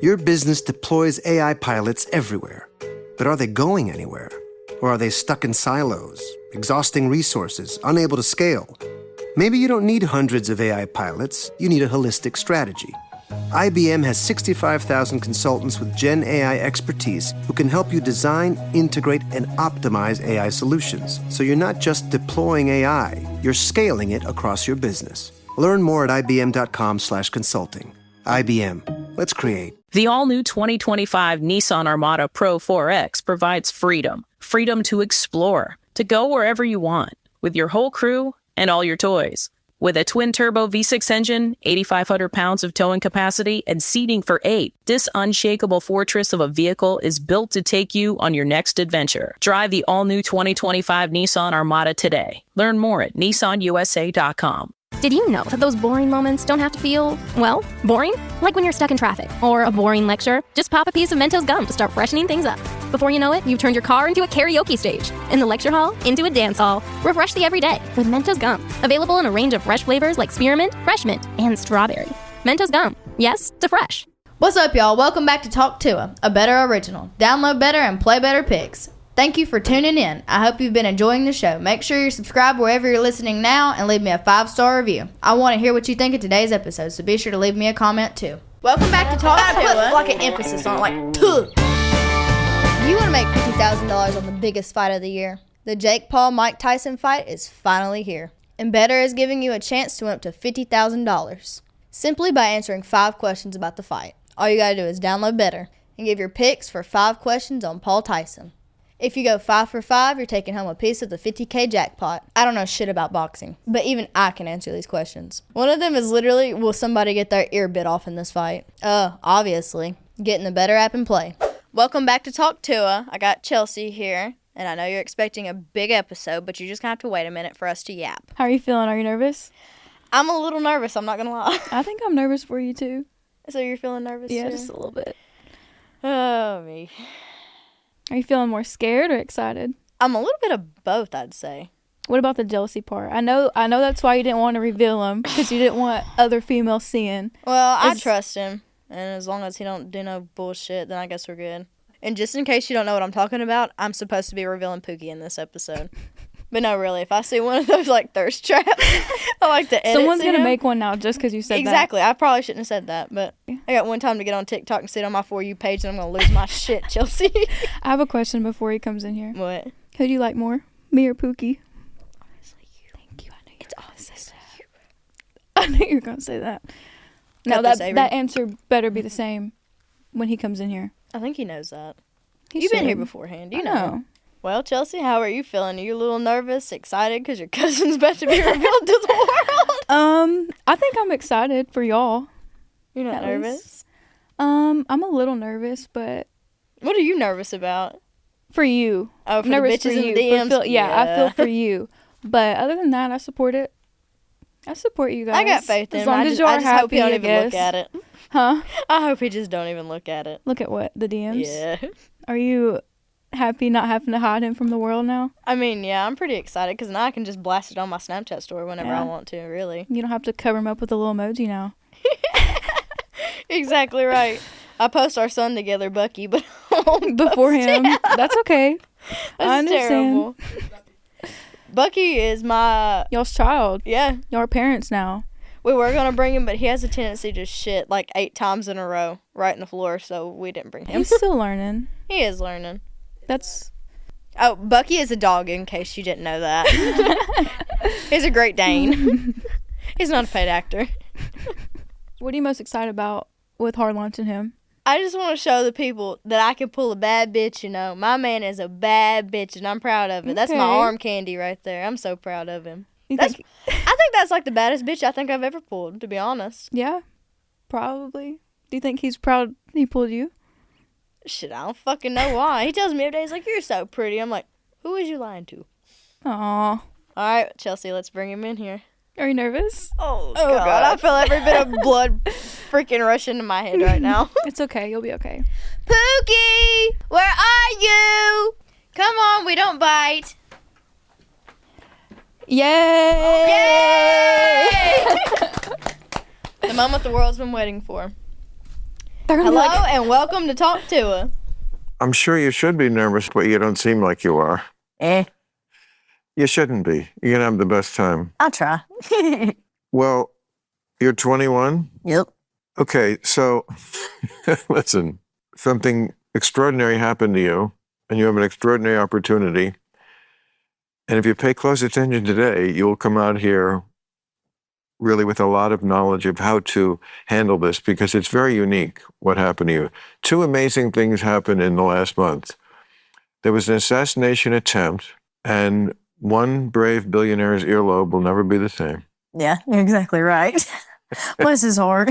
Your business deploys AI pilots everywhere. But are they going anywhere? Or are they stuck in silos, exhausting resources, unable to scale? Maybe you don't need hundreds of AI pilots, you need a holistic strategy. IBM has 65,000 consultants with Gen AI expertise who can help you design, integrate, and optimize AI solutions. So you're not just deploying AI, you're scaling it across your business. Learn more at ibm.com/consulting. IBM. Let's create. The all-new 2025 Nissan Armada Pro 4X provides freedom. Freedom to explore, to go wherever you want, with your whole crew and all your toys. With a twin-turbo V6 engine, 8,500 pounds of towing capacity, and seating for 8, this unshakable fortress of a vehicle is built to take you on your next adventure. Drive the all-new 2025 Nissan Armada today. Learn more at nissanusa.com. Did you know that those boring moments don't have to feel, well, boring? Like when you're stuck in traffic or a boring lecture, just pop a piece of Mentos gum to start freshening things up. Before you know it, you've turned your car into a karaoke stage, and the lecture hall into a dance hall. Refresh the everyday with Mentos gum. Available in a range of fresh flavors like spearmint, fresh mint, and strawberry. Mentos gum. Yes to fresh. What's up, y'all? Welcome back to Talk to a better original. Download better and play better picks. Thank you for tuning in. I hope you've been enjoying the show. Make sure you're subscribed wherever you're listening now and leave me a 5-star review. I want to hear what you think of today's episode, so be sure to leave me a comment too. Welcome back to Talk to Put like an emphasis on it, like tuh. You want to make $50,000 on the biggest fight of the year? The Jake Paul-Mike Tyson fight is finally here. And Better is giving you a chance to win up to $50,000. Simply by answering 5 questions about the fight. All you gotta do is download Better and give your picks for 5 questions on Paul Tyson. If you go 5 for 5, you're taking home a piece of the $50K jackpot. I don't know shit about boxing, but even I can answer these questions. One of them is literally, will somebody get their ear bit off in this fight? Obviously. Get in the Better app and play. Welcome back to Talk Tua. I got Chelsea here, and I know you're expecting a big episode, but you're just gonna have to wait a minute for us to yap. How are you feeling? Are you nervous? I'm a little nervous, I'm not gonna lie. I think I'm nervous for you too. So you're feeling nervous too? Yeah, just a little bit. Oh, me. Are you feeling more scared or excited? I'm a little bit of both, I'd say. What about the jealousy part? I know that's why you didn't want to reveal him, because you didn't want other females seeing. Well, I trust him, and as long as he don't do no bullshit, then I guess we're good. And just in case you don't know what I'm talking about, I'm supposed to be revealing Pookie in this episode. But no, really, if I see one of those, like, thirst traps, I like to edit. Someone's going to make one now just because you said exactly. I probably shouldn't have said that, but I got one time to get on TikTok and sit on my For You page, and I'm going to lose my shit, Chelsea. I have a question before he comes in here. What? Who do you like more, me or Pookie? Obviously you. Thank you. I knew it's obviously you. I knew you were going to say that. No, that answer better be the same when he comes in here. I think he knows that. You've been here beforehand. You know. Well, Chelsea, how are you feeling? Are you a little nervous, excited because your cousin's about to be revealed to the world? I think I'm excited for y'all. You're not nervous? I'm a little nervous, but... What are you nervous about? For you. Oh, for nervous the bitches in the DMs? Yeah, I feel for you. But other than that, I support it. I support you guys. I got faith in him. I just hope he don't even look at it. Huh? I hope he just don't even look at it. Look at what? The DMs? Yeah. Are you happy not having to hide him from the world now? I mean, yeah, I'm pretty excited because now I can just blast it on my Snapchat story whenever I want to, really. You don't have to cover him up with a little emoji now. Exactly right. I post our son together, Bucky, but before him. That's okay. That's terrible. Bucky is y'all's child. Yeah. Y'all are parents now. We were going to bring him, but he has a tendency to shit like 8 times in a row right in the floor, so we didn't bring him. He's still learning. He is learning. Oh, Bucky is a dog, in case you didn't know that. He's a Great Dane. He's not a paid actor. What are you most excited about with hard launching him? I just want to show the people that I can pull a bad bitch, you know. My man is a bad bitch, and I'm proud of it. Okay. That's my arm candy right there. I'm so proud of him. I think that's like the baddest bitch I think I've ever pulled, to be honest. Yeah, probably. Do you think he's proud he pulled you? Shit, I don't fucking know why. He tells me every day, he's like, you're so pretty. I'm like, who is you lying to? Aw. All right, Chelsea, let's bring him in here. Are you nervous? Oh God. I feel every bit of blood freaking rush into my head right now. It's okay. You'll be okay. Pookie, where are you? Come on, we don't bite. Yay! Yay! The moment the world's been waiting for. Hello and welcome to Talk to Her. I'm sure you should be nervous, but you don't seem like you are. You shouldn't be. You're going to have the best time. I'll try. Well, you're 21? Yep. Okay, so listen, something extraordinary happened to you, and you have an extraordinary opportunity. And if you pay close attention today, you'll come out here really with a lot of knowledge of how to handle this, because it's very unique what happened to you. Two amazing things happened in the last month. There was an assassination attempt, and one brave billionaire's earlobe will never be the same. Yeah, you're exactly right. Bless his heart.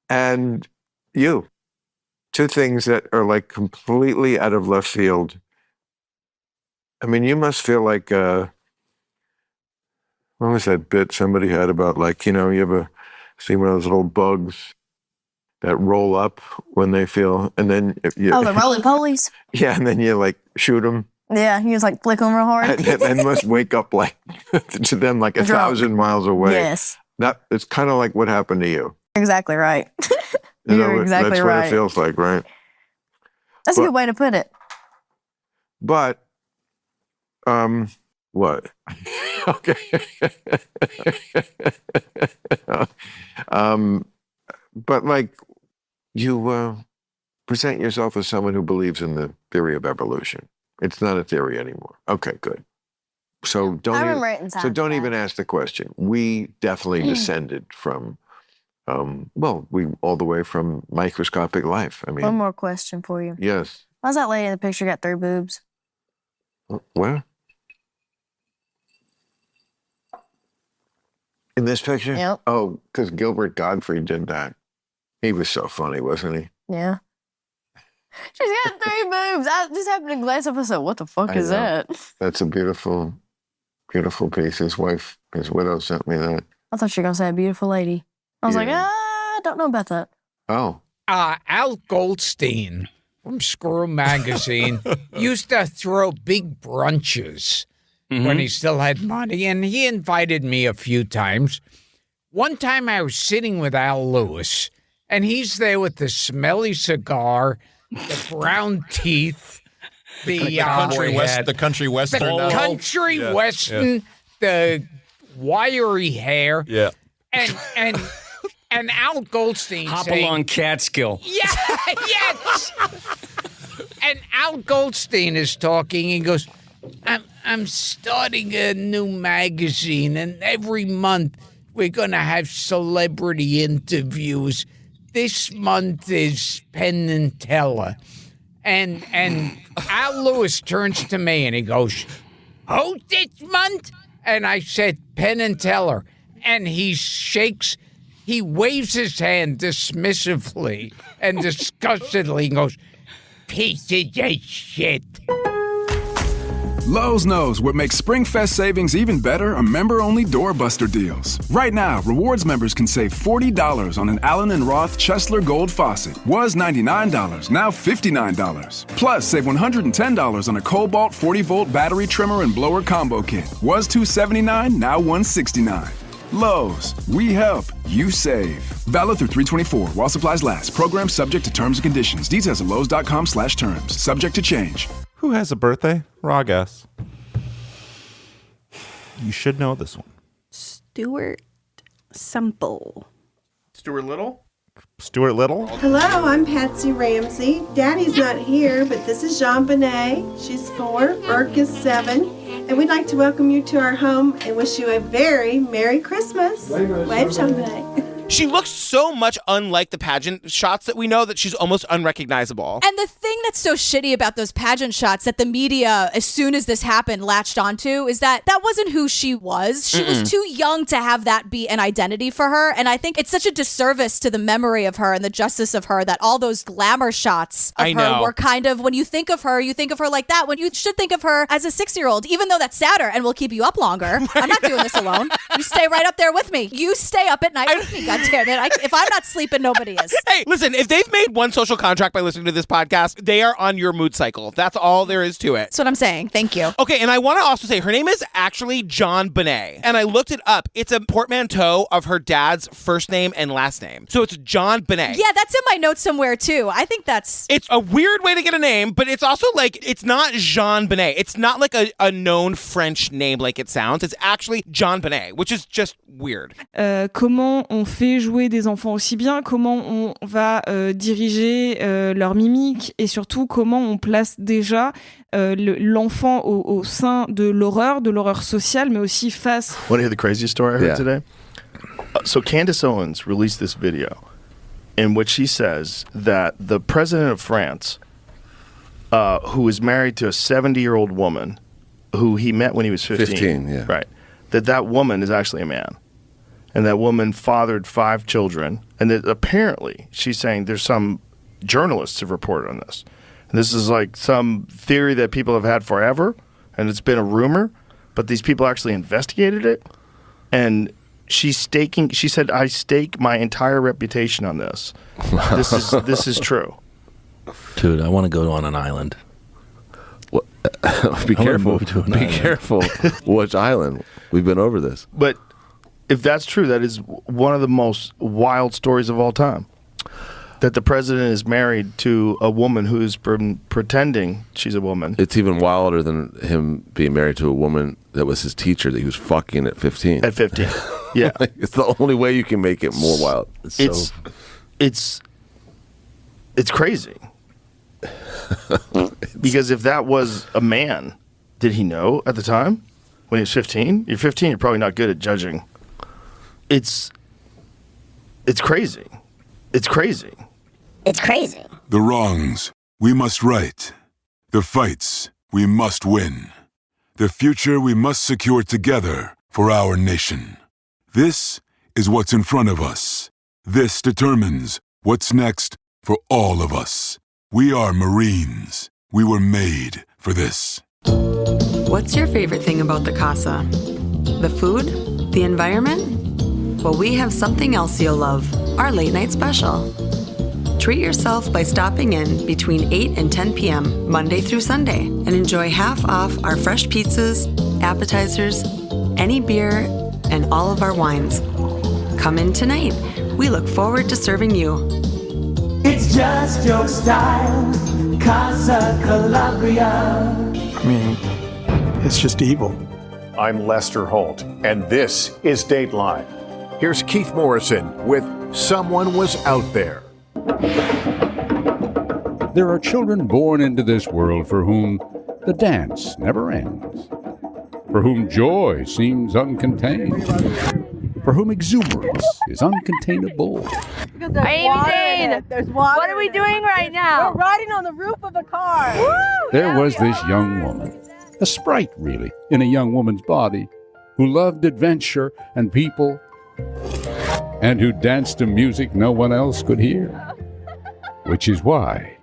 And you. Two things that are like completely out of left field. I mean, you must feel like, what was that bit somebody had about, like, you know, you ever see one of those little bugs that roll up when they feel, and then you... Oh, the roly-polies? Yeah, and then you, like, shoot them. Yeah, you just, like, flick them real hard. And must wake up, like, to them, like, 1,000 miles away. Yes. It's kind of like what happened to you. Exactly right. You're exactly that's right. That's what it feels like, right? That's a good way to put it. But, what? Okay. But like, you present yourself as someone who believes in the theory of evolution. It's not a theory anymore. Okay, good. So don't even ask the question. We definitely descended from, we all the way from microscopic life. I mean, one more question for you. Yes. Why's that lady in the picture got 3 boobs? Where? In this picture? Yep. Oh, because Gilbert Gottfried did that. He was so funny, wasn't he? Yeah. She's got 3 boobs. I just happened to glance up and said, what the fuck is that? That's a beautiful, beautiful piece. His wife, his widow sent me that. I thought you were going to say a beautiful lady. I was like, I don't know about that. Oh. Al Goldstein from Screw Magazine used to throw big brunches when he still had money, and he invited me a few times. One time I was sitting with Al Lewis, and he's there with the smelly cigar, the brown teeth, the country western, the wiry hair, and Al Goldstein Hopalong Catskill. Yeah, yes. And Al Goldstein is talking. He goes, I'm starting a new magazine, and every month we're going to have celebrity interviews. This month is Penn and Teller. And Al Lewis turns to me and he goes, "Oh, this month?" And I said, "Penn and Teller." And he waves his hand dismissively and disgustedly and goes, "Piece of shit." Lowe's knows what makes SpringFest savings even better are member-only doorbuster deals. Right now, rewards members can save $40 on an Allen & Roth Chesler Gold faucet. Was $99, now $59. Plus, save $110 on a Cobalt 40-volt battery trimmer and blower combo kit. Was $279, now $169. Lowe's, we help, you save. Valid through 3/24 while supplies last. Program subject to terms and conditions. Details at lowes.com/terms. Subject to change. Who has a birthday? Raw guess. You should know this one. Stuart Semple. Stuart Little? Stuart Little? Hello, I'm Patsy Ramsey. Daddy's not here, but this is Jean Bonnet. She's 4, Burke is 7, and we'd like to welcome you to our home and wish you a very Merry Christmas. Wave, Jean Bonnet. She looks so much unlike the pageant shots that we know that she's almost unrecognizable. And the thing that's so shitty about those pageant shots that the media, as soon as this happened, latched onto is that wasn't who she was. She was too young to have that be an identity for her. And I think it's such a disservice to the memory of her and the justice of her that all those glamour shots of her were kind of, when you think of her like that, when you should think of her as a 6-year-old, even though that's sadder and will keep you up longer. I'm not doing this alone. You stay right up there with me. You stay up at night with me, goddammit. God damn it. If I'm not sleeping, nobody is. Hey, listen, if they've made one social contract by listening to this podcast, they are on your mood cycle. That's all there is to it. That's what I'm saying. Thank you. Okay, and I want to also say her name is actually John Bonet. And I looked it up. It's a portmanteau of her dad's first name and last name. So it's John Bonet. Yeah, that's in my notes somewhere too. I think that's... It's a weird way to get a name, but it's also like, it's not Jean Bonet. It's not like a known French name like it sounds. It's actually John Bonet, which is just weird. Comment on fait jouer des enfants aussi bien, comment on va diriger leur mimique et surtout comment on place déjà l'enfant au sein de l'horreur sociale, mais aussi face... Want to hear the craziest story I heard today? So Candace Owens released this video in which she says that the president of France, who is married to a 70-year-old woman who he met when he was 15. 15, yeah. Right. That woman is actually a man. And that woman fathered 5 children. And that apparently, she's saying there's some journalists have reported on this. And this is like some theory that people have had forever, and it's been a rumor, but these people actually investigated it. And she said, I stake my entire reputation on this. This is true. Dude, I want to go on an island. What? Be careful. Be careful. Which island? We've been over this. But if that's true, that is one of the most wild stories of all time. That the president is married to a woman who's pretending she's a woman. It's even wilder than him being married to a woman that was his teacher that he was fucking at 15. At 15, yeah. Like, it's the only way you can make it more wild. It's crazy. Because if that was a man, did he know at the time when he was 15? You're 15, you're probably not good at judging. It's crazy. It's crazy. It's crazy. The wrongs we must right. The fights we must win. The future we must secure together for our nation. This is what's in front of us. This determines what's next for all of us. We are Marines. We were made for this. What's your favorite thing about the Casa? The food? The environment? Well, we have something else you'll love. Our late night special. Treat yourself by stopping in between 8 and 10 p.m. Monday through Sunday and enjoy half off our fresh pizzas, appetizers, any beer, and all of our wines. Come in tonight. We look forward to serving you. It's just your style, Casa Calabria. I mean, it's just evil. I'm Lester Holt, and this is Dateline. Here's Keith Morrison with Someone Was Out There. There are children born into this world for whom the dance never ends, for whom joy seems uncontained, for whom exuberance is uncontainable. There's water. What are we doing right now? We're riding on the roof of a car. Woo! There was this young woman, a sprite really, in a young woman's body, who loved adventure and people, and who danced to music no one else could hear. Which is why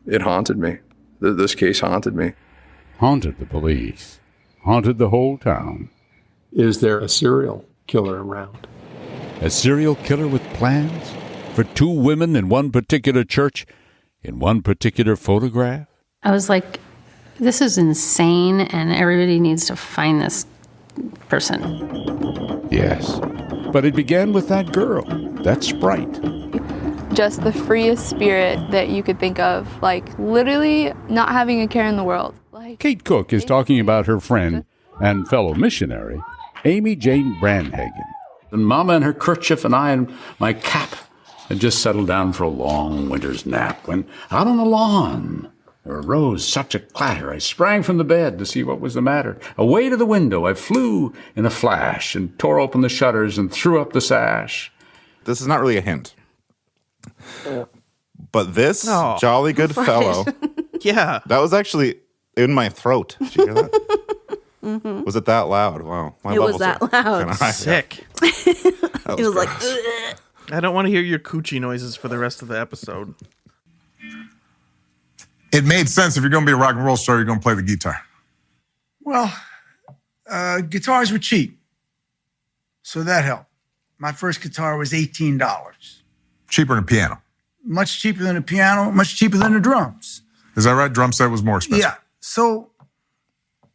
it haunted me. This case haunted me. Haunted the police. Haunted the whole town. Is there a serial killer around? A serial killer with plans? For 2 women in one particular church? In one particular photograph? I was like, this is insane, and everybody needs to find this person. Yes. But it began with that girl, that sprite. Just the freest spirit that you could think of. Like, literally not having a care in the world. Kate Cook is talking about her friend and fellow missionary, Amy Jane Brandhagen. And Mama in her kerchief and I in my cap had just settled down for a long winter's nap when, out on the lawn, there arose such a clatter. I sprang from the bed to see what was the matter. Away to the window I flew in a flash and tore open the shutters and threw up the sash. This is not really a hint. But this jolly good fellow. Yeah. That was actually in my throat. Did you hear that? Mm-hmm. Was it that loud? Wow. It was that loud. Sick. It was like, I don't want to hear your coochie noises for the rest of the episode. It made sense. If you're going to be a rock and roll star, you're going to play the guitar. Well, guitars were cheap, so that helped. My first guitar was $18. Cheaper than a piano. Much cheaper than a piano, much cheaper than the drums. Is that right? Drum set was more expensive. Yeah. So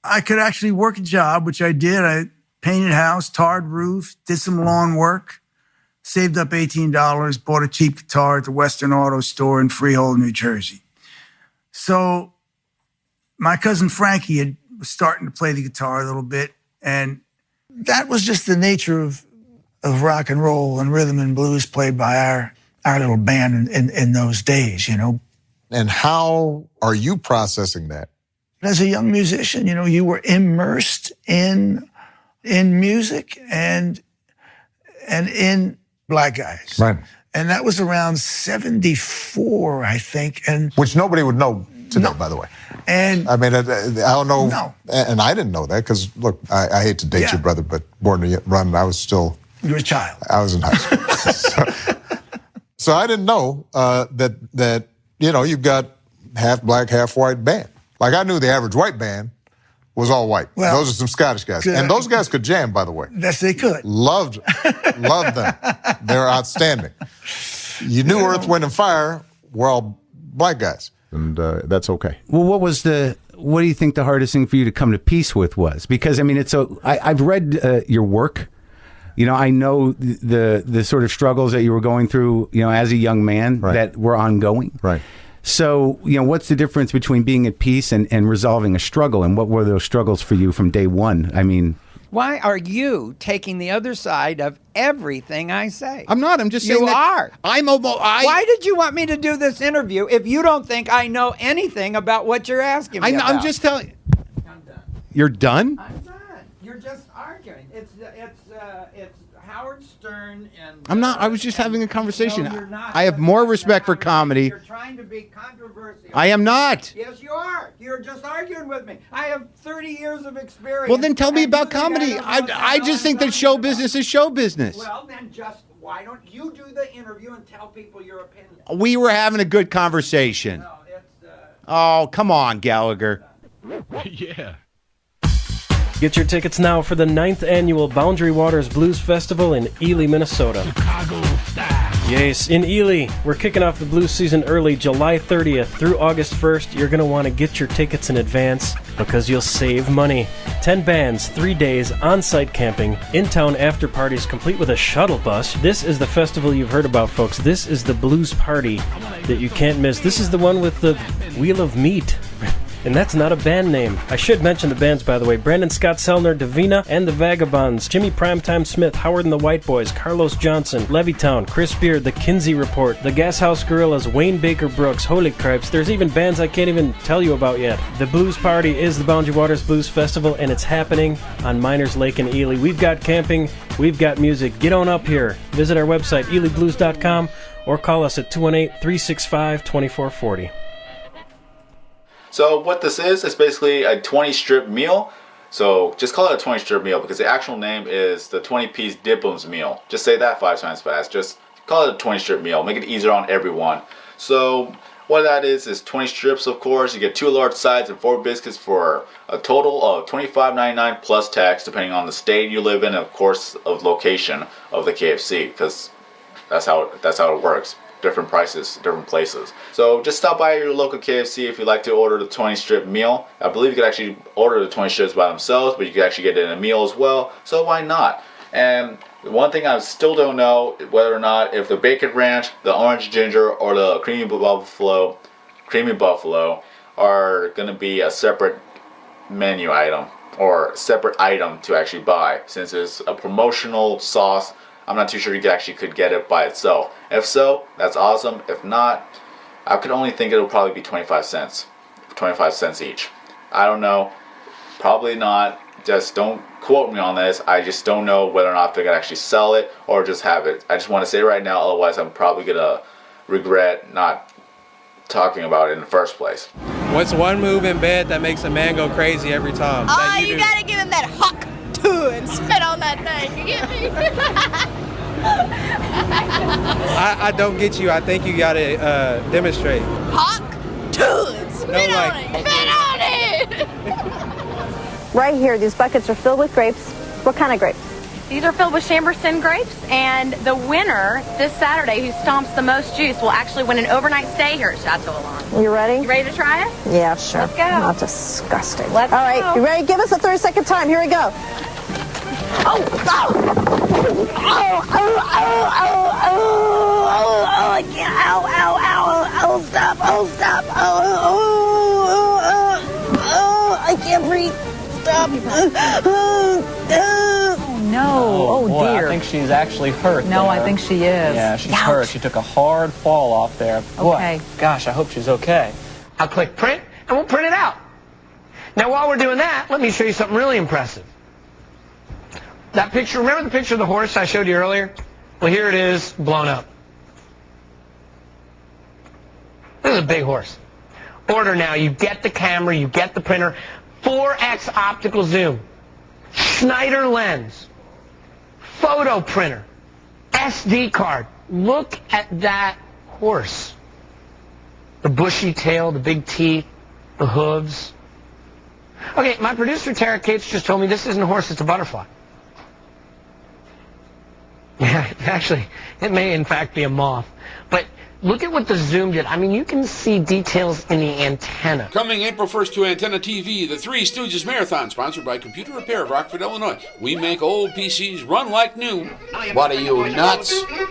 I could actually work a job, which I did. I painted house, tarred roof, did some lawn work, saved up $18, bought a cheap guitar at the Western Auto Store in Freehold, New Jersey. So my cousin Frankie was starting to play the guitar a little bit, and that was just the nature of rock and roll and rhythm and blues played by our little band in those days, you know. And how are you processing that? As a young musician, you know, you were immersed in music and in Black Guys. Right. And that was around 74, I think. And which nobody would know today, by the way. And I mean, I don't know. No. And I didn't know that because, look, I hate to date you, brother, but Born to Run, I was still... You were a child. I was in high school. so I didn't know that, you know, you've got half black, half white band. Like, I knew the average white band was all white. Well, those are some Scottish guys. And those guys could jam, by the way. Yes, they could. Loved them. They're outstanding. You knew Earth, Wind, and Fire were all black guys. And that's okay. Well, what do you think the hardest thing for you to come to peace with was? Because, I mean, I've read your work. You know, I know the sort of struggles that you were going through, you know, as a young man that were ongoing. Right. So, you know, what's the difference between being at peace and resolving a struggle? And what were those struggles for you from day one? I mean... Why are you taking the other side of everything I say? I'm not. I'm just saying you are. Why did you want me to do this interview if you don't think I know anything about what you're asking me about? I'm just telling you. I'm done. You're done? I'm done. You're just arguing. It's Howard Stern and... I'm not. I was just having a conversation. No, you're not. I have more respect for comedy. You're trying to be controversial. I am not. Yes, you are. You're just arguing with me. I have 30 years of experience. Well, then tell me about comedy. I just think that show business is show business. Well, then why don't you do the interview and tell people your opinion? We were having a good conversation. No, it's... Oh, come on, Gallagher. Yeah. Get your tickets now for the 9th annual Boundary Waters Blues Festival in Ely, Minnesota. Chicago style. Yes, in Ely. We're kicking off the blues season early, July 30th through August 1st. You're going to want to get your tickets in advance because you'll save money. 10 bands, 3 days, on-site camping, in-town after parties complete with a shuttle bus. This is the festival you've heard about, folks. This is the blues party that you can't miss. This is the one with the Wheel of Meat. And that's not a band name. I should mention the bands, by the way. Brandon Scott Sellner, Davina and the Vagabonds, Jimmy Primetime Smith, Howard and the White Boys, Carlos Johnson, Levittown, Chris Beard, the Kinsey Report, the Gashouse Gorillas, Wayne Baker Brooks, Holy Cripes. There's even bands I can't even tell you about yet. The Blues Party is the Boundary Waters Blues Festival, and it's happening on Miners Lake in Ely. We've got camping, we've got music. Get on up here. Visit our website, elyblues.com, or call us at 218-365-2440. So what this is basically a 20-strip meal. So just call it a 20-strip meal because the actual name is the 20-piece Dippums meal. Just say that 5 times fast. Just call it a 20-strip meal. Make it easier on everyone. So what that is 20 strips, of course. You get 2 large sides and 4 biscuits for a total of $25.99 plus tax, depending on the state you live in and, of course, of location of the KFC, because that's how it works. Different prices, different places. So just stop by your local KFC if you'd like to order the 20-strip meal. I believe you could actually order the 20 strips by themselves, but you could actually get it in a meal as well. So why not? And one thing I still don't know whether or not if the bacon ranch, the orange ginger, or the creamy buffalo are going to be a separate menu item or separate item to actually buy, since it's a promotional sauce. I'm not too sure you could get it by itself. If so, that's awesome. If not, I could only think it'll probably be 25 cents. 25 cents each. I don't know. Probably not. Just don't quote me on this. I just don't know whether or not they're going to actually sell it or just have it. I just want to say right now, otherwise I'm probably going to regret not talking about it in the first place. What's one move in bed that makes a man go crazy every time? Oh, you got to give him that hawk and spit on that thing. You get me? I don't get you. I think you gotta demonstrate. Hawk and spit on it. Spit on it. Right here, these buckets are filled with grapes. What kind of grapes? These are filled with Chamberson grapes, and the winner this Saturday who stomps the most juice will actually win an overnight stay here at Chateau Alon. You ready? You ready to try it? Yeah, sure. Let's go. Not disgusting. Let's All right, go. you ready? Give us a 30-second time. Here we go. Oh, I can't. Ow, stop. I can't breathe. Stop. No. Oh, dear. I think she's actually hurt. No, there. I think she is. Yeah, she's Ouch. hurt. She took a hard fall off there. Boy, Okay. gosh, I hope she's okay. I'll click print, and we'll print it out. Now, while we're doing that, let me show you something really impressive. That picture, remember the picture of the horse I showed you earlier? Well, here it is, blown up. This is a big horse. Order now. You get the camera, you get the printer. 4x optical zoom. Schneider lens. Photo printer. SD card. Look at that horse. The bushy tail, the big teeth, the hooves. Okay, my producer, Tara Cates, just told me this isn't a horse, it's a butterfly. Yeah, actually, it may in fact be a moth. But look at what the zoom did. I mean, you can see details in the antenna. Coming April 1st to Antenna TV, the Three Stooges Marathon, sponsored by Computer Repair of Rockford, Illinois. We make old PCs run like new. What are you, nuts? Hey, Mo,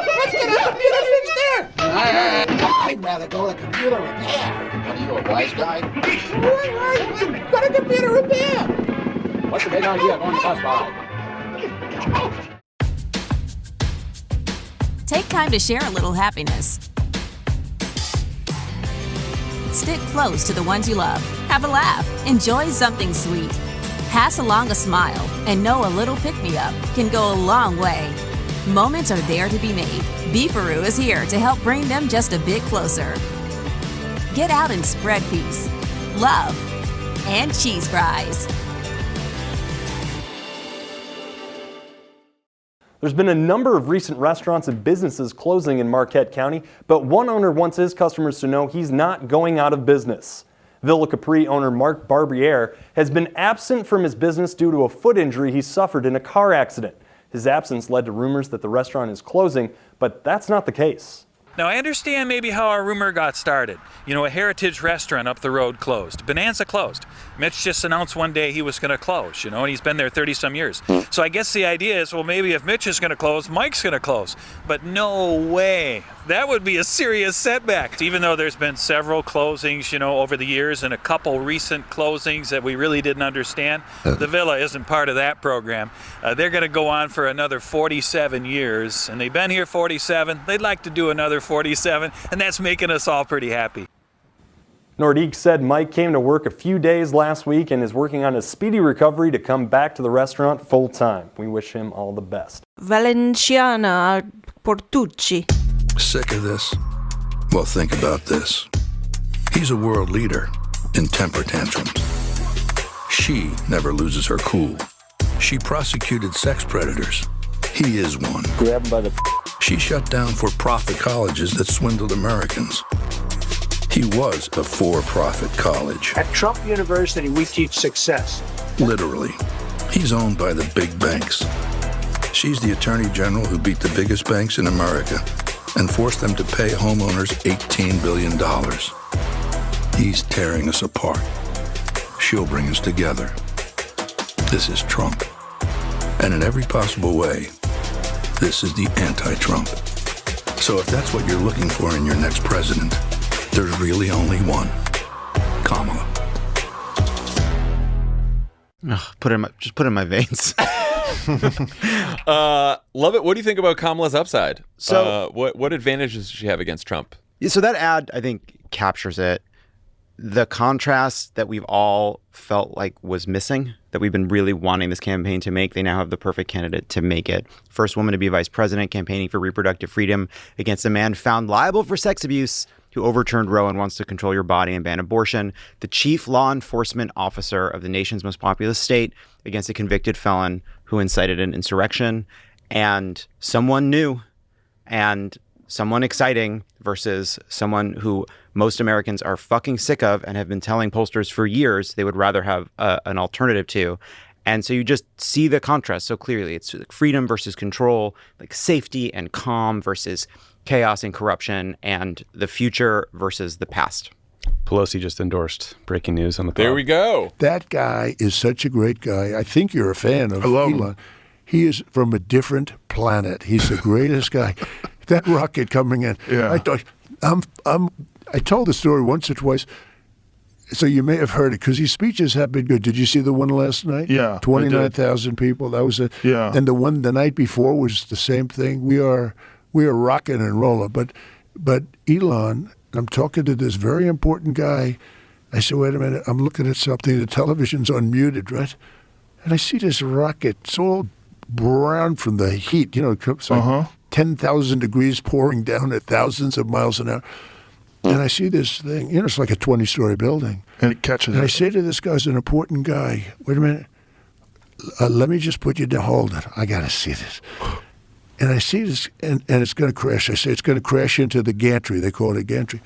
let's get a computer fix there. I'd rather go to computer repair. What are you, a wise guy? Right. Got a computer repair. What's the big idea going to bus by? Take time to share a little happiness. Stick close to the ones you love. Have a laugh. Enjoy something sweet. Pass along a smile and know a little pick-me-up can go a long way. Moments are there to be made. Beefaroo is here to help bring them just a bit closer. Get out and spread peace, love, and cheese fries. There's been a number of recent restaurants and businesses closing in Marquette County, but one owner wants his customers to know he's not going out of business. Villa Capri owner Mark Barbiere has been absent from his business due to a foot injury he suffered in a car accident. His absence led to rumors that the restaurant is closing, but that's not the case. Now, I understand maybe how our rumor got started. You know, a Heritage restaurant up the road closed. Bonanza closed. Mitch just announced one day he was going to close, you know, and he's been there 30-some years. So I guess the idea is, well, maybe if Mitch is going to close, Mike's going to close. But no way. That would be a serious setback. Even though there's been several closings, you know, over the years and a couple recent closings that we really didn't understand, the Villa isn't part of that program. They're going to go on for another 47 years, and they've been here 47. They'd like to do another 47, and that's making us all pretty happy. Nordique said Mike came to work a few days last week and is working on a speedy recovery to come back to the restaurant full time. We wish him all the best. Valenciana Portucci. Sick of this? Well, think about this. He's a world leader in temper tantrums. She never loses her cool. She prosecuted sex predators. He is one. Grab him by the... She shut down for-profit colleges that swindled Americans. He was a for-profit college. At Trump University, we teach success. Literally. He's owned by the big banks. She's the attorney general who beat the biggest banks in America and forced them to pay homeowners $18 billion. He's tearing us apart. She'll bring us together. This is Trump. And in every possible way, this is the anti-Trump. So if that's what you're looking for in your next president, there's really only one. Kamala. Ugh, just put it in my veins. Love it. What do you think about Kamala's upside? So, what advantages does she have against Trump? Yeah, so that ad, I think, captures it. The contrast that we've all felt like was missing, that we've been really wanting this campaign to make, they now have the perfect candidate to make it. First woman to be vice president, campaigning for reproductive freedom against a man found liable for sex abuse who overturned Roe and wants to control your body and ban abortion. The chief law enforcement officer of the nation's most populous state against a convicted felon who incited an insurrection. And someone new and someone exciting versus someone who most Americans are fucking sick of and have been telling pollsters for years they would rather have an alternative to. And so you just see the contrast so clearly. It's like freedom versus control, like safety and calm versus chaos and corruption, and the future versus the past. Pelosi just endorsed breaking news on the pod. There we go. That guy is such a great guy. I think you're a fan of Elon. He is from a different planet. He's the greatest guy. That rocket coming in. Yeah. I thought I told the story once or twice. So you may have heard it because his speeches have been good. Did you see the one last night? Yeah, 29,000 people. That was it. Yeah. And the one the night before was the same thing. We are rocking and rolling. But Elon, I'm talking to this very important guy. I said, wait a minute. I'm looking at something. The television's unmuted, right? And I see this rocket. It's all brown from the heat. You know, it's like 10,000 degrees pouring down at thousands of miles an hour. And I see this thing, it's like a 20-story building. And it catches And I it. say to this guy's an important guy, wait a minute, let me just put you down, hold it, I got to see this. And I see this, and it's going to crash. I say it's going to crash into the gantry. They call it a gantry.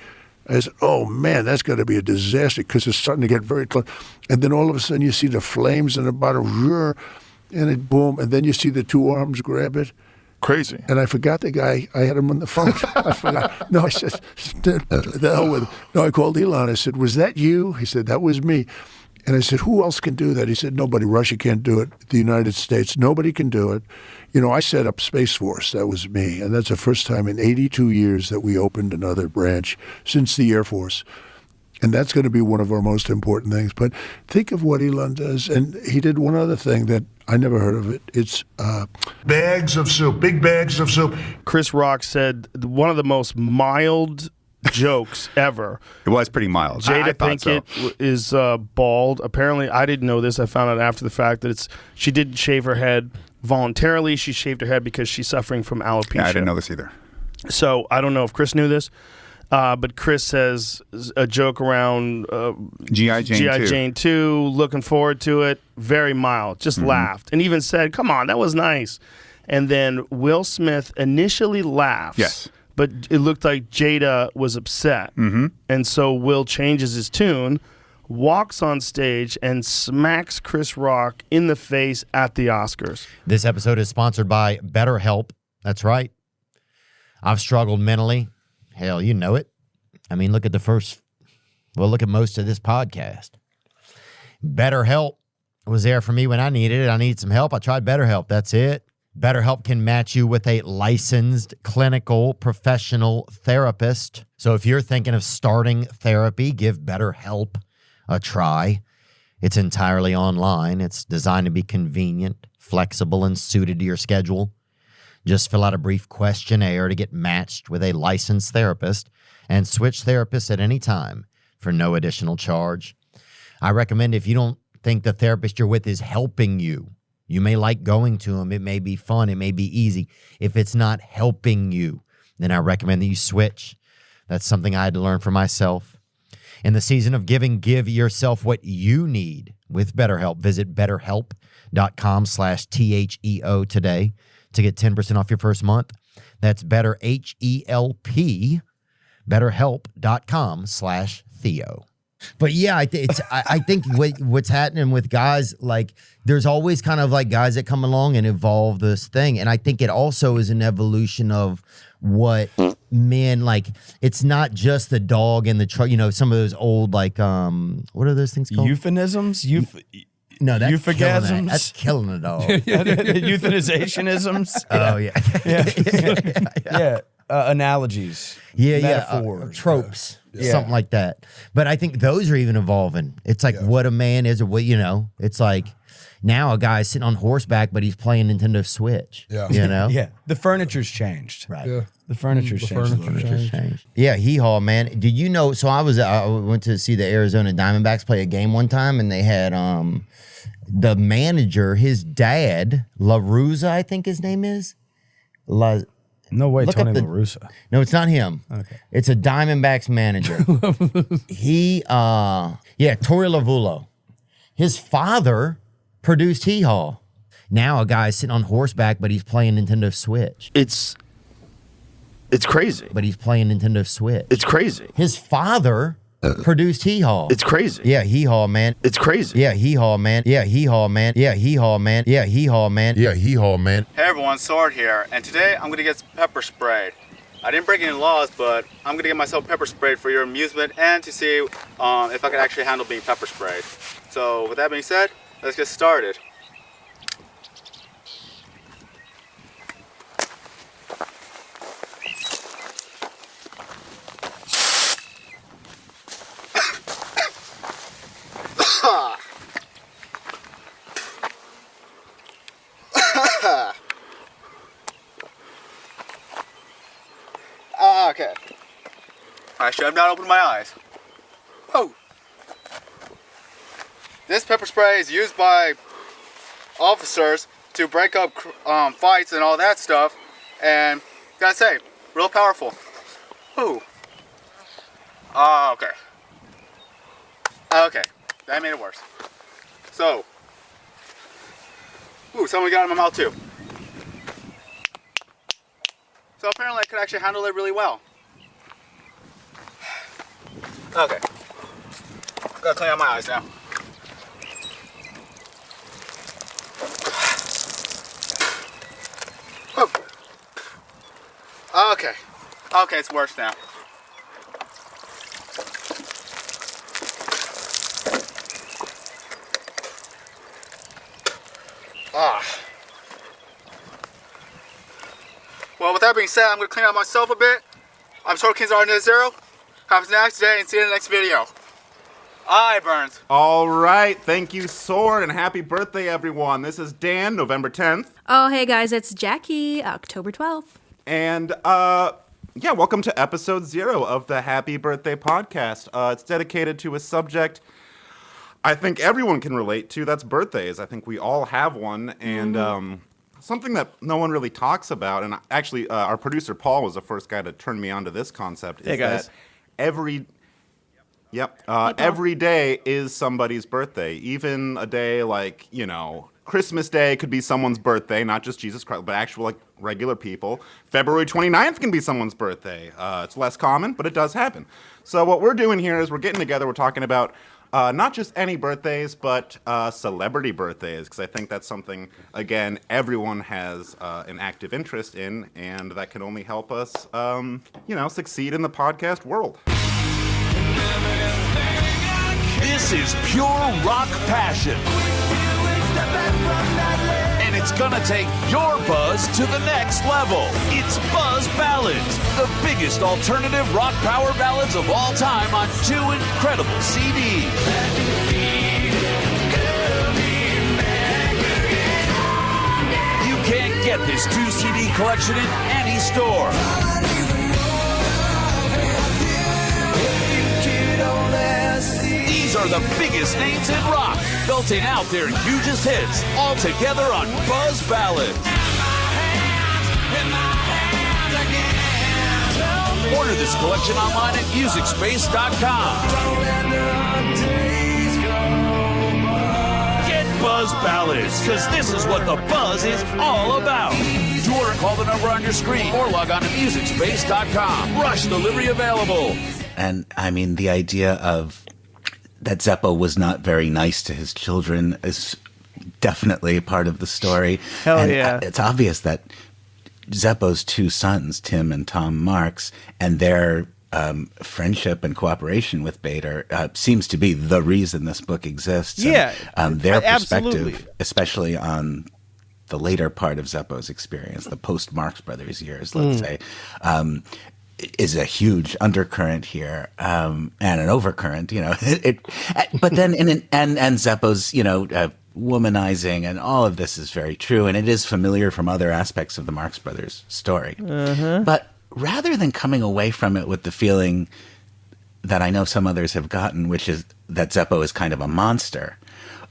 I said, oh, man, that's going to be a disaster because it's starting to get very close. And then all of a sudden you see the flames in the bottom, and it boom, and then you see the two arms grab it. Crazy. And I forgot the guy. I had him on the phone. I forgot. No, I said, the hell with it. No, I called Elon. I said, was that you? He said, that was me. And I said, who else can do that? He said, nobody. Russia can't do it. The United States, nobody can do it. I set up Space Force. That was me. And that's the first time in 82 years that we opened another branch since the Air Force. And that's going to be one of our most important things. But think of what Elon does. And he did one other thing that I never heard of it. It's bags of soup, big bags of soup. Chris Rock said one of the most mild jokes ever. It was pretty mild. Jada I thought Pinkett is bald. Apparently, I didn't know this. I found out after the fact that she didn't shave her head voluntarily. She shaved her head because she's suffering from alopecia. Yeah, I didn't know this either. So I don't know if Chris knew this. But Chris says a joke around G.I. Jane 2, looking forward to it, very mild, just laughed, and even said, come on, that was nice. And then Will Smith initially laughs, yes, but it looked like Jada was upset. And so Will changes his tune, walks on stage, and smacks Chris Rock in the face at the Oscars. This episode is sponsored by BetterHelp. That's right. I've struggled mentally. Hell, you know it. I mean, look at look at most of this podcast. BetterHelp was there for me when I needed it. I needed some help. I tried BetterHelp. That's it. BetterHelp can match you with a licensed clinical professional therapist. So if you're thinking of starting therapy, give BetterHelp a try. It's entirely online. It's designed to be convenient, flexible, and suited to your schedule. Just fill out a brief questionnaire to get matched with a licensed therapist and switch therapists at any time for no additional charge. I recommend if you don't think the therapist you're with is helping you, you may like going to them. It may be fun. It may be easy. If it's not helping you, then I recommend that you switch. That's something I had to learn for myself. In the season of giving, give yourself what you need with BetterHelp. Visit betterhelp.com/THEO today to get 10% off your first month. That's BetterHelp, betterhelp.com/Theo. But yeah, I think what's happening with guys, like there's always kind of like guys that come along and evolve this thing. And I think it also is an evolution of what men like. It's not just the dog and the truck, some of those old, like, what are those things called? Euphemisms? No, that's Euphagasms? killing it. That's killing it all. Euthanizationisms? Oh, yeah. Yeah. Analogies. Metaphors. Tropes. Yeah. Something like that. But I think those are even evolving. It's like what a man is, or what, it's like now a guy's sitting on horseback, but he's playing Nintendo Switch. Yeah. Yeah. The furniture's changed. Right. Yeah. The furniture's changed. Yeah, hee-haw, man. Did you know, so I went to see the Arizona Diamondbacks play a game one time, and they had the manager, his dad, La Russa, I think his name is. No way, Tony La Russa. No, it's not him. Okay. It's a Diamondbacks manager. Torey Lovullo. His father produced Hee Haw. Now a guy's sitting on horseback, but he's playing Nintendo Switch. It's It's crazy. But he's playing Nintendo Switch. It's crazy. His father produced Hee Haw. It's crazy. Yeah, Hee Haw, man. It's crazy. Yeah, Hee Haw, man. Yeah, Hee Haw, man. Yeah, Hee Haw, man. Yeah, Hee Haw, man. Yeah, Hee Haw, man. Hey everyone, Sword here, and today I'm gonna get pepper sprayed. I didn't break any laws, but I'm gonna get myself pepper sprayed for your amusement and to see if I can actually handle being pepper sprayed. So with that being said, let's get started. Okay. I should have not opened my eyes. Oh. This pepper spray is used by officers to break up fights and all that stuff, and gotta say, real powerful. Ooh. Okay. Okay, that made it worse. So, ooh, someone got it in my mouth too. So apparently I could actually handle it really well. Okay. Gotta clean out my eyes now. Oh. Okay. Okay, it's worse now. Well, with that being said, I'm going to clean out myself a bit. I'm Sword Kings R0. Have a nice day and see you in the next video. Aye, Burns. All right. Thank you, Sword, and happy birthday, everyone. This is Dan, November 10th. Oh, hey, guys. It's Jackie, October 12th. And, yeah, welcome to episode 0 of the Happy Birthday podcast. It's dedicated to a subject I think everyone can relate to. That's birthdays. I think we all have one. And, something that no one really talks about, and actually our producer Paul was the first guy to turn me onto this concept, is that every day is somebody's birthday. Even a day like, Christmas Day could be someone's birthday, not just Jesus Christ, but actual regular people. February 29th can be someone's birthday. It's less common, but it does happen. So what we're doing here is we're getting together, we're talking about not just any birthdays, but celebrity birthdays, because I think that's something, again, everyone has an active interest in, and that can only help us, succeed in the podcast world. This is pure rock passion. And it's gonna take your buzz to the next level. It's Buzz Ballads, the biggest alternative rock power ballads of all time on 2 incredible CDs. You can't get this 2 CD collection in any store. These are the biggest names in rock, belting out their hugest hits, all together on Buzz Ballads. Order this collection online at MusicSpace.com. Get Buzz Ballads, because this is what the buzz is all about. To order, call the number on your screen or log on to MusicSpace.com. Rush delivery available. And I mean, the idea of that Zeppo was not very nice to his children is definitely a part of the story. Hell and yeah. It's obvious that Zeppo's 2 sons, Tim and Tom Marks, and their friendship and cooperation with Bader seems to be the reason this book exists. Yeah. And, their perspective, absolutely. especially on the later part of Zeppo's experience, the post-Marx Brothers years, let's say, is a huge undercurrent here, and an overcurrent, but then and Zeppo's, womanizing and all of this is very true, and it is familiar from other aspects of the Marx Brothers story. But rather than coming away from it with the feeling that I know some others have gotten, which is that Zeppo is kind of a monster,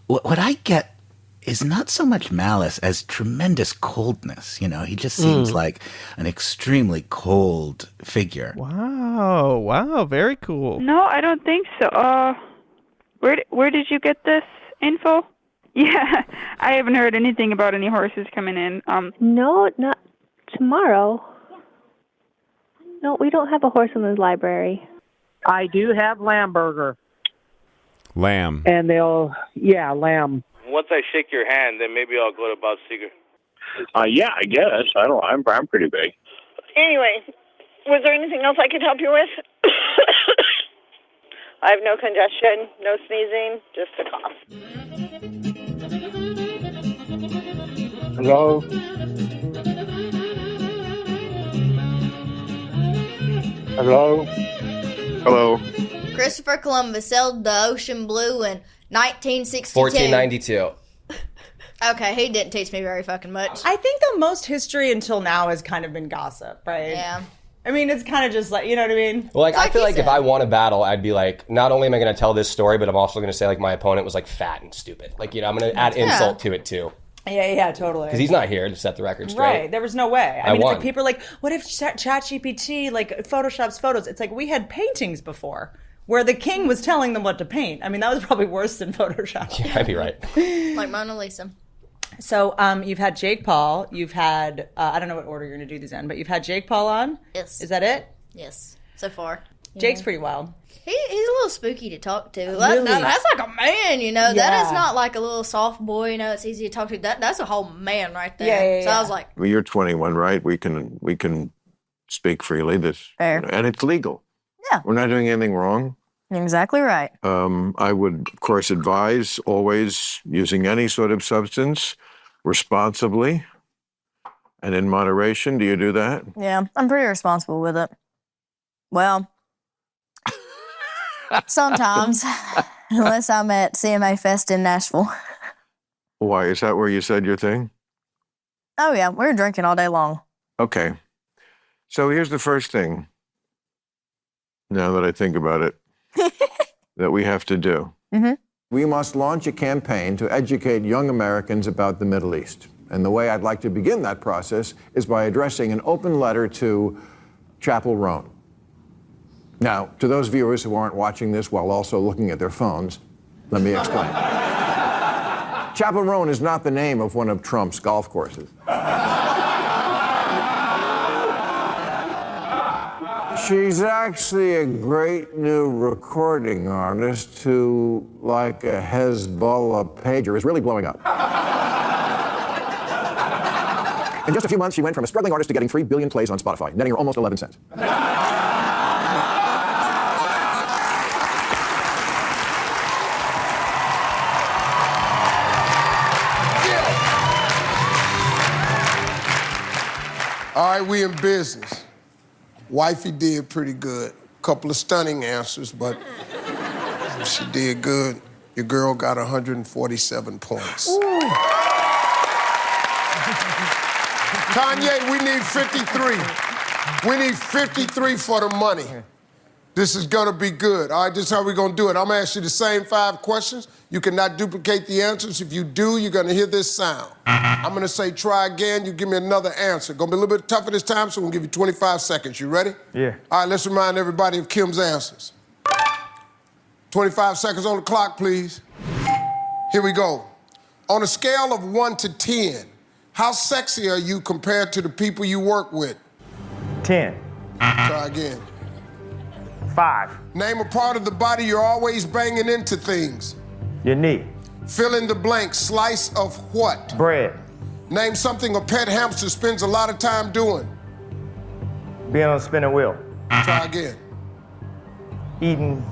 what I get is not so much malice as tremendous coldness. He just seems like an extremely cold figure. Wow, very cool. No, I don't think so. Where did you get this info? Yeah, I haven't heard anything about any horses coming in. No, not tomorrow. No, we don't have a horse in the library. I do have lamb burger. Lamb. And lamb. Once I shake your hand, then maybe I'll go to Bob Seger. Yeah, I guess. I don't. I'm pretty big. Anyway, was there anything else I could help you with? I have no congestion, no sneezing, just a cough. Hello. Hello. Hello. Christopher Columbus sailed the ocean blue in 1962. 1492. Okay, he didn't teach me very fucking much. I think the most history until now has kind of been gossip, right? Yeah. I mean, it's kind of just like, you know what I mean? Well, like I feel like if I won a battle, I'd be like, not only am I going to tell this story, but I'm also going to say like my opponent was like fat and stupid. Like, I'm going to add insult to it too. Yeah, totally. Because he's not here to set the record straight. Right, there was no way. I mean, it's won. like people are like, what if ChatGPT like photoshops photos? It's like we had paintings before where the king was telling them what to paint. I mean, that was probably worse than Photoshop. Yeah, I'd be right. Like Mona Lisa. So you've had Jake Paul. You've had, I don't know what order you're going to do these in, but you've had Jake Paul on? Yes. Is that it? Yes, so far. Jake's pretty wild. He's a little spooky to talk to. Really? That's like a man, That Yeah. is not like a little soft boy, It's easy to talk to. That's a whole man right there. Yeah. So I was like, Well, you're 21, right? We can speak freely. Fair. And it's legal. Yeah. We're not doing anything wrong. exactly right. I would, of course, advise always using any sort of substance responsibly and in moderation. Do you do that? Yeah, I'm pretty responsible with it. Well, sometimes, unless I'm at CMA Fest in Nashville. Why? Is that where you said your thing? Oh, yeah, we're drinking all day long. Okay. So here's the first thing, now that I think about it, that we have to do. Mm-hmm. We must launch a campaign to educate young Americans about the Middle East. And the way I'd like to begin that process is by addressing an open letter to Chapel Roan. Now, to those viewers who aren't watching this while also looking at their phones, let me explain. Chapel Roan is not the name of one of Trump's golf courses. She's actually a great new recording artist who, like a Hezbollah pager, is really blowing up. In just a few months, she went from a struggling artist to getting 3 billion plays on Spotify, netting her almost 11 cents. All right, we in business. Wifey did pretty good. Couple of stunning answers, but she did good. Your girl got 147 points. Kanye, we need 53. We need 53 for the money. This is gonna be good. All right, this is how we're gonna do it. I'm gonna ask you the same 5 questions. You cannot duplicate the answers. If you do, you're gonna hear this sound. I'm gonna say try again, you give me another answer. Gonna be a little bit tougher this time, so we'll give you 25 seconds. You ready? Yeah. All right, let's remind everybody of Kim's answers. 25 seconds on the clock, please. Here we go. On a scale of 1 to 10, how sexy are you compared to the people you work with? 10. Try again. 5. Name a part of the body you're always banging into things. Your knee. Fill in the blank. Slice of what? Bread. Name something a pet hamster spends a lot of time doing. Being on a spinning wheel. Try again. Eating.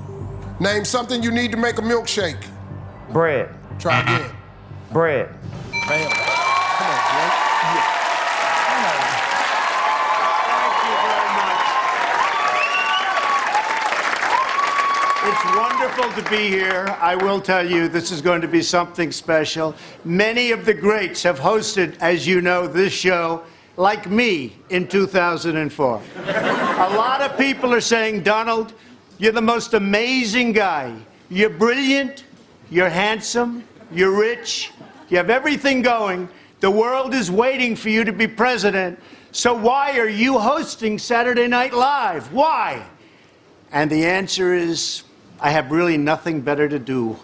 Name something you need to make a milkshake. Bread. Try again. Bread. Bam. Come on, Blake. It's wonderful to be here. I will tell you, this is going to be something special. Many of the greats have hosted, as you know, this show, like me, in 2004. A lot of people are saying, Donald, you're the most amazing guy. You're brilliant, you're handsome, you're rich, you have everything going. The world is waiting for you to be president. So why are you hosting Saturday Night Live? Why? And the answer is, I have really nothing better to do.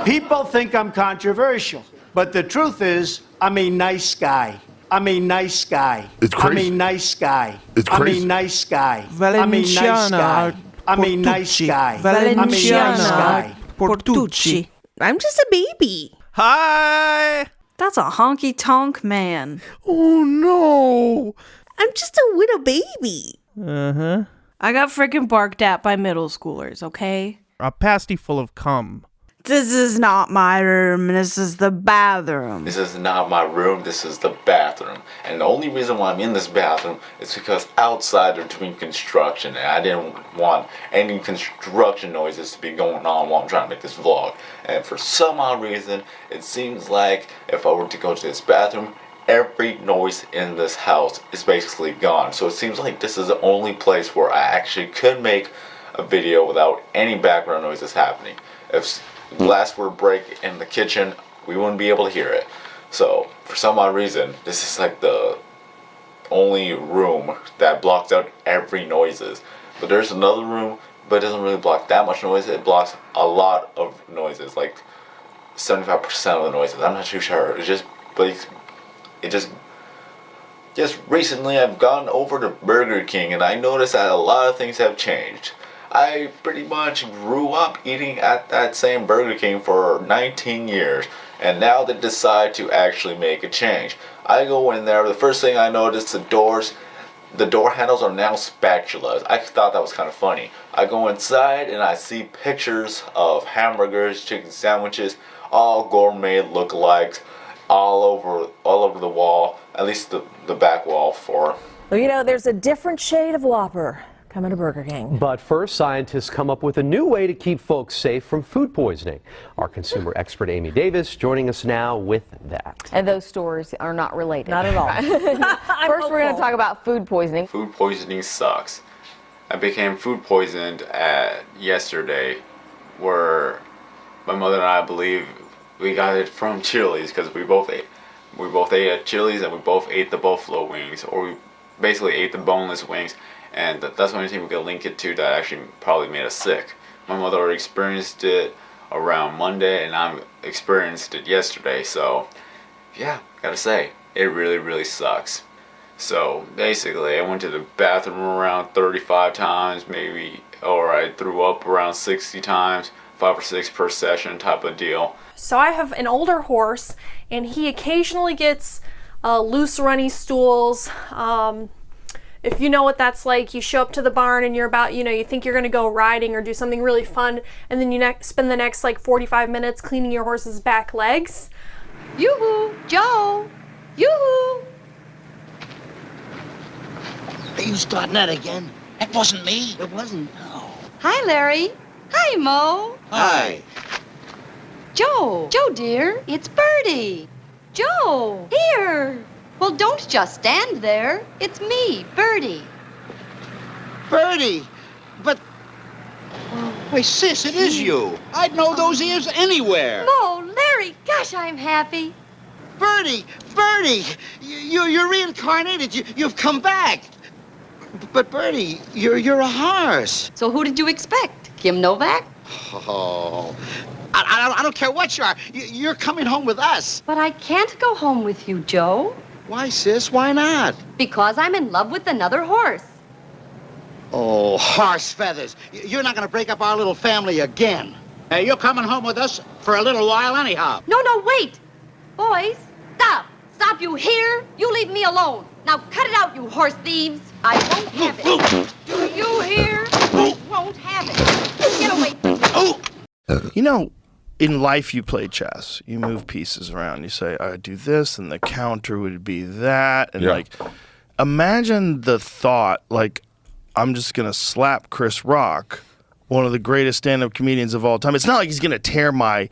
People think I'm controversial, but the truth is, I'm a nice guy. I'm a nice guy. It's crazy. I'm a nice guy. It's I'm crazy. a nice guy. I'm a nice guy. I'm a nice guy. Valenciana Portucci. I'm just a baby. Hi. That's a honky tonk man. Oh no. I'm just a little baby. Uh-huh. I got freaking barked at by middle schoolers, okay? A pasty full of cum. This is not my room. This is the bathroom. This is not my room. This is the bathroom. And the only reason why I'm in this bathroom is because outside they're doing construction. And I didn't want any construction noises to be going on while I'm trying to make this vlog. And for some odd reason, it seems like if I were to go to this bathroom, every noise in this house is basically gone. So it seems like this is the only place where I actually could make a video without any background noises happening. If glass were to break in the kitchen, we wouldn't be able to hear it. So for some odd reason, this is like the only room that blocks out every noises. But there's another room, but it doesn't really block that much noise. It blocks a lot of noises, like 75% of the noises. I'm not too sure. It's just, but it just recently I've gone over to Burger King and I noticed that a lot of things have changed. I pretty much grew up eating at that same Burger King for 19 years, and now they decide to actually make a change. I go in there, the first thing I notice, the door handles are now spatulas. I thought that was kind of funny. I go inside and I see pictures of hamburgers, chicken sandwiches, all gourmet lookalikes, all over the wall, at least the back wall for. Well, you know, there's a different shade of Whopper coming to Burger King. But first, scientists come up with a new way to keep folks safe from food poisoning. Our consumer expert Amy Davis joining us now with that. And those stories are not related. Not at all. First, we're going to talk about food poisoning. Food poisoning sucks. I became food poisoned yesterday, where my mother and I believe we got it from Chili's, because we both ate at Chili's and we both ate the buffalo wings, or we basically ate the boneless wings. And that's the only thing we could link it to that actually probably made us sick. My mother already experienced it around Monday, and I experienced it yesterday. So, yeah, gotta say, it really, really sucks. So, basically, I went to the bathroom around 35 times, maybe, or I threw up around 60 times, 5 or 6 per session type of deal. So I have an older horse, and he occasionally gets loose runny stools. If you know what that's like, you show up to the barn and you're about, you think you're going to go riding or do something really fun, and then you spend the next 45 minutes cleaning your horse's back legs. Yoo-hoo, Joe! Yoo-hoo! Are you starting that again? That wasn't me. It wasn't. No. Hi, Larry. Hi, Mo. Hi. Joe, dear, it's Birdie. Joe, here. Well, don't just stand there. It's me, Birdie. Birdie, but... Wait, sis, it is you. I'd know those ears anywhere. Mo, Larry, gosh, I'm happy. Birdie, you're reincarnated. You've come back. But Birdie, you're a horse. So who did you expect? Kim Novak? Oh, I don't care what you are. You're coming home with us. But I can't go home with you, Joe. Why, sis? Why not? Because I'm in love with another horse. Oh, horse feathers. You're not going to break up our little family again. You're coming home with us for a little while anyhow. No, wait. Boys, stop. Stop, you hear? You leave me alone. Now cut it out, you horse thieves. I won't have it. Do you hear? I won't have it. Get away from me. You know, in life you play chess. You move pieces around. You say, I do this, and the counter would be that. And imagine the thought, I'm just going to slap Chris Rock, one of the greatest stand-up comedians of all time. It's not like he's going to tear my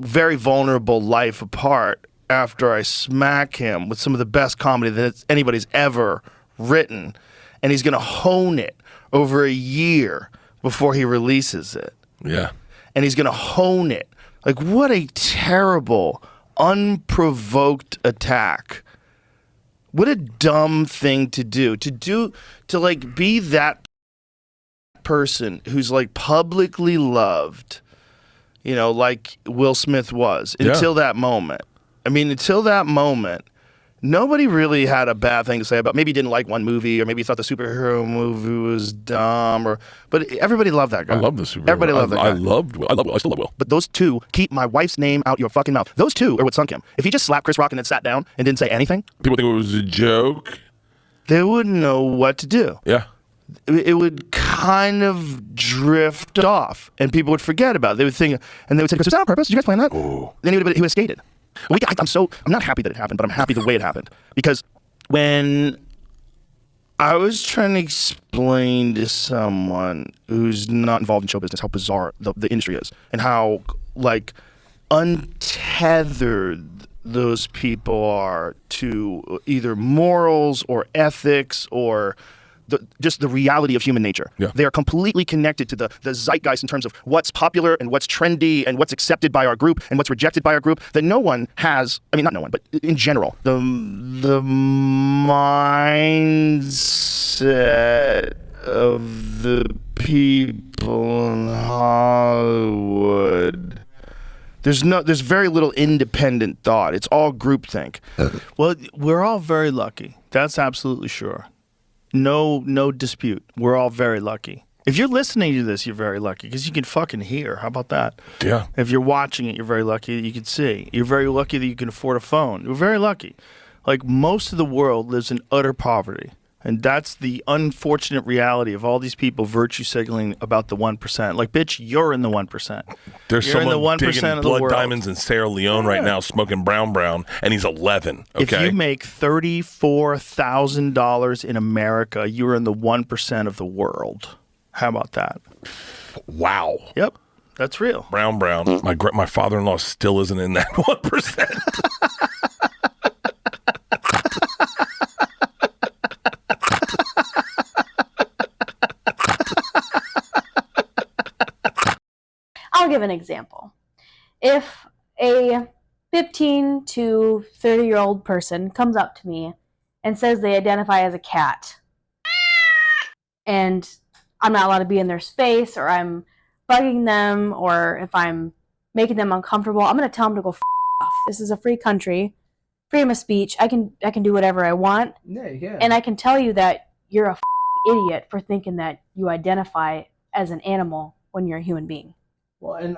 very vulnerable life apart after I smack him with some of the best comedy that anybody's ever written. And he's going to hone it over a year before he releases it. Yeah. And he's going to hone it. What a terrible, unprovoked attack. What a dumb thing to do. To be that person who's publicly loved, like Will Smith was until that moment. I mean, until that moment, Nobody really had a bad thing to say about. Maybe didn't like one movie, or maybe thought the superhero movie was dumb, but everybody loved that guy. I love the superhero. Everybody loved that guy. I loved Will. I still love Will. But those two, keep my wife's name out your fucking mouth. Those two are what sunk him. If he just slapped Chris Rock and then sat down and didn't say anything, people think it was a joke. They wouldn't know what to do. Yeah. It would kind of drift off, and people would forget about it. They would think, and they would say, "Was that on purpose? Did you guys plan that?" Ooh. Then he would have skated. I'm not happy that it happened, but I'm happy the way it happened. Because when I was trying to explain to someone who's not involved in show business how bizarre the industry is, and how like untethered those people are to either morals or ethics or just the reality of human nature. Yeah. They are completely connected to the zeitgeist in terms of what's popular and what's trendy and what's accepted by our group and what's rejected by our group, that no one has, I mean, not no one, but in general, the mindset of the people in Hollywood. There's very little independent thought. It's all groupthink. Well, we're all very lucky. That's absolutely sure. No dispute. We're all very lucky. If you're listening to this, you're very lucky because you can fucking hear. How about that? Yeah. If you're watching it, you're very lucky that you can see. You're very lucky that you can afford a phone. You're very lucky. Like, most of the world lives in utter poverty. And that's the unfortunate reality of all these people virtue signaling about the 1%. Like, bitch, you're in the 1%. There's you're in someone the 1% digging of the blood world. diamonds in Sierra Leone right now, smoking brown, and he's 11. Okay. If you make $34,000 in America, you're in the 1% of the world. How about that? Wow. Yep, that's real. Brown. My father-in-law still isn't in that 1%. I'll give an example. If a 15 to 30-year-old person comes up to me and says they identify as a cat, and I'm not allowed to be in their space, or I'm bugging them, or if I'm making them uncomfortable, I'm going to tell them to go off. This is a free country, freedom of speech. I can do whatever I want. Yeah, you can. And I can tell you that you're a idiot for thinking that you identify as an animal when you're a human being. And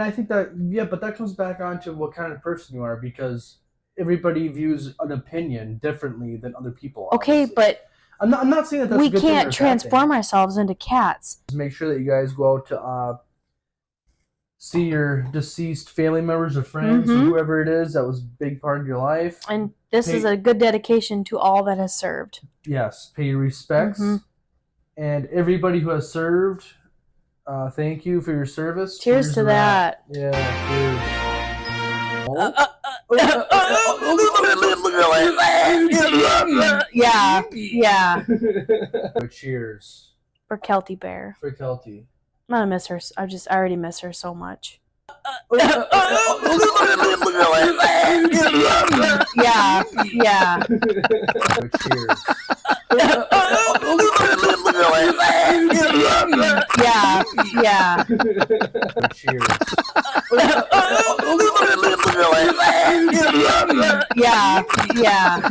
I think that, yeah, but that comes back onto what kind of person you are, because everybody views an opinion differently than other people. Okay, obviously. but I'm not saying that that's we a good thing or a can't bad transform thing. ourselves into cats. Just make sure that you guys go out to see your deceased family members or friends, or whoever it is that was a big part of your life. And this is a good dedication to all that has served. Yes, pay your respects. And everybody who has served, thank you for your service. Cheers to that. Yeah, cheers. Yeah. Cheers. For Kelty Bear. For Kelty. I'm gonna miss her. I already miss her so much. Yeah. Cheers. Yeah. Cheers. Yeah.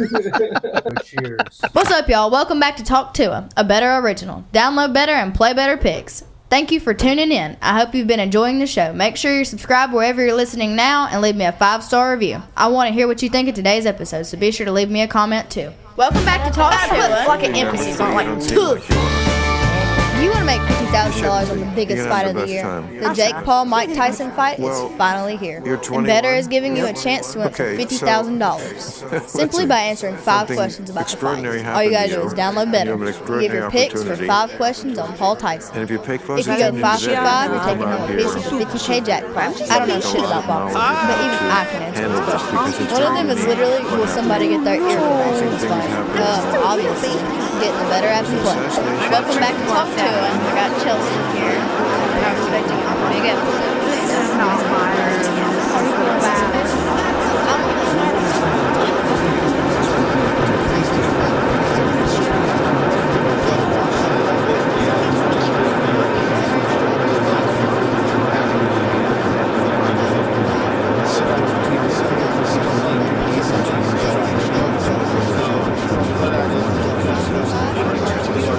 Cheers. What's up, y'all? Welcome back to Talk to 'em, a better original. Download better and play better picks. Thank you for tuning in. I hope you've been enjoying the show. Make sure you're subscribed wherever you're listening now and leave me a 5-star review. I want to hear what you think of today's episode, so be sure to leave me a comment too. Welcome back to Talk to 'em. Like an emphasis on like You want to make $50,000 on the biggest fight of the year. The Jake Paul Mike Tyson fight is finally here. And Better is giving you a chance to win $50,000 simply by answering 5 questions about the fight. All you gotta do is download Better. You give your picks for 5 questions on Paul Tyson. And if you pay close If you go 5 for 5, you're taking home a piece of the 50K jackpot. I don't know shit about boxing, but even I can answer those questions. One of them is literally, will somebody get their ear pierced in this fight? Obviously, getting the Better app to play. Welcome back to Talk to 'em. I got Chelsea here. I'm expecting a big episode.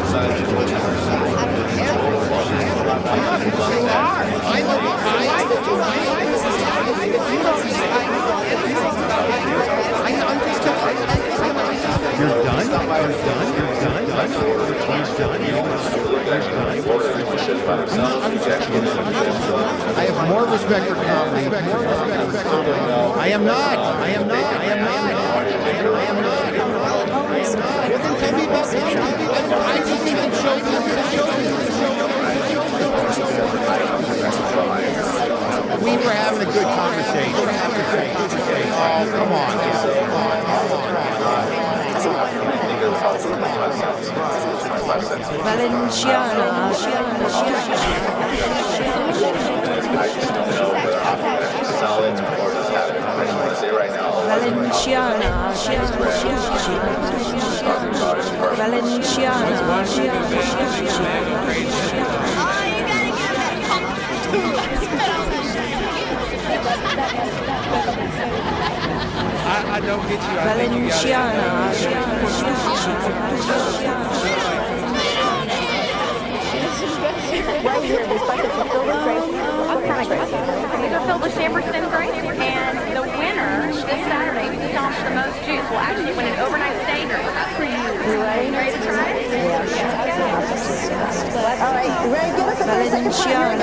I have more respect for comedy. I am not. Well, then tell me about the show. I just think the show. We were having a good conversation. Oh, come on. I don't get you. I think you Right here, it's like a fulfilled grace. What kind of grace? These are filled with Chamberlain grace, and the winner this Saturday, who stomps the most juice, will actually win an overnight stay here for you. You ready? Ready to try? Yeah. All right, you ready? Give us a 30-second time.